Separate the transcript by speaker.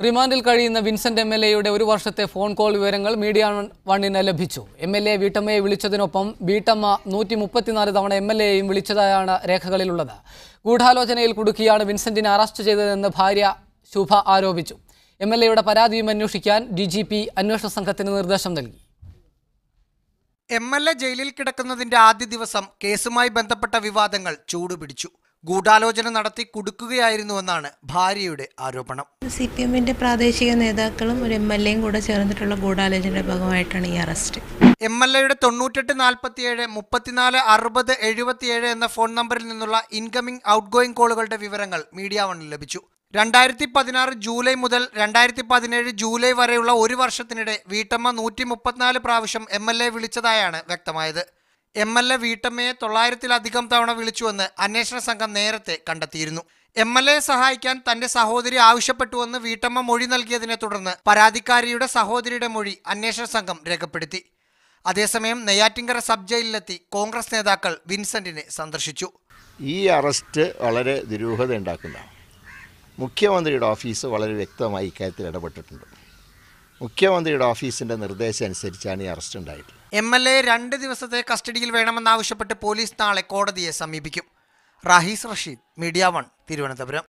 Speaker 1: റിമാൻഡിൽ കഴിയുന്ന വിൻസെന്റ് എം.എൽ.എയുടെ ഒരു വർഷത്തെ ഫോൺ കോൾ വിവരങ്ങൾ മീഡിയ വണ്ണിന് ലഭിച്ചു. എം.എൽ.എ വീട്ടമ്മയെ വിളിച്ചതിനൊപ്പം വീട്ടമ്മ 134 തവണ എം.എൽ.എയെയും വിളിച്ചതായാണ് രേഖകളിലുള്ളത്. ഗൂഢാലോചനയിൽ കുടുക്കിയാണ് വിൻസെന്റിനെ അറസ്റ്റ് ചെയ്തതെന്ന് ഭാര്യ ശുഭ ആരോപിച്ചു. എം.എൽ.എയുടെ പരാതിയും അന്വേഷിക്കാൻ DGP അന്വേഷണ സംഘത്തിന് നിർദ്ദേശം നൽകി.
Speaker 2: എം.എൽ.എ ജയിലിൽ കിടക്കുന്നതിന്റെ ആദ്യ ദിവസം കേസുമായി ബന്ധപ്പെട്ട വിവാദങ്ങൾ ചൂടുപിടിച്ചു. ഗൂഢാലോചന നടത്തി കുടുക്കുകയായിരുന്നുവെന്നാണ് ഭാര്യയുടെ ആരോപണം.
Speaker 3: CPM-ന്റെ പ്രാദേശിക നേതാക്കളും ഒരു MLA-യും കൂടെ ചേർന്നിട്ടുള്ള ഗൂഢാലോചനയുടെ ഭാഗമായിട്ടാണ് ഈ അറസ്റ്റ്.
Speaker 2: എം.എൽ.എയുടെ 9847 34 60 77 എന്ന ഫോൺ നമ്പറിൽ നിന്നുള്ള ഇൻകമിംഗ് ഔട്ട് ഗോയിങ് കോളുകളുടെ വിവരങ്ങൾ മീഡിയ വണ്ണിൽ ലഭിച്ചു. 2016 ജൂലൈ മുതൽ 2017 ജൂലൈ വരെയുള്ള ഒരു വർഷത്തിനിടെ വീട്ടമ്മ 134 പ്രാവശ്യം എം.എൽ.എ വിളിച്ചതായാണ് വ്യക്തമായത്. എം.എൽ.എ വീട്ടമ്മയെ 900-ലധികം തവണ വിളിച്ചുവെന്ന് അന്വേഷണ സംഘം നേരത്തെ കണ്ടെത്തിയിരുന്നു. എം.എൽ.എയെ സഹായിക്കാൻ തന്റെ സഹോദരി ആവശ്യപ്പെട്ടുവെന്ന് വീട്ടമ്മ മൊഴി നൽകിയതിനെ തുടർന്ന് പരാതിക്കാരിയുടെ സഹോദരിയുടെ മൊഴി അന്വേഷണ സംഘം രേഖപ്പെടുത്തി. അതേസമയം നെയ്യാറ്റിൻകര സബ് ജയിലിലെത്തി കോൺഗ്രസ് നേതാക്കൾ വിൻസെന്റിനെ സന്ദർശിച്ചു.
Speaker 4: ഈ അറസ്റ്റ് വളരെ ദുരൂഹത ഉണ്ടാക്കുന്നതാണ്. മുഖ്യമന്ത്രിയുടെ ഓഫീസ് വളരെ വ്യക്തമായി ഇക്കാര്യത്തിൽ ഇടപെട്ടിട്ടുണ്ട്. മുഖ്യമന്ത്രിയുടെ ഓഫീസിൻ്റെ നിർദ്ദേശം അനുസരിച്ചാണ് ഈ അറസ്റ്റ് ഉണ്ടായിട്ടുള്ളത്.
Speaker 2: എം.എൽ.എ 2 ദിവസത്തെ കസ്റ്റഡിയിൽ വേണമെന്നാവശ്യപ്പെട്ട് പോലീസ് നാളെ കോടതിയെ സമീപിക്കും. റാഹീസ് റഷീദ്, മീഡിയ 1, തിരുവനന്തപുരം.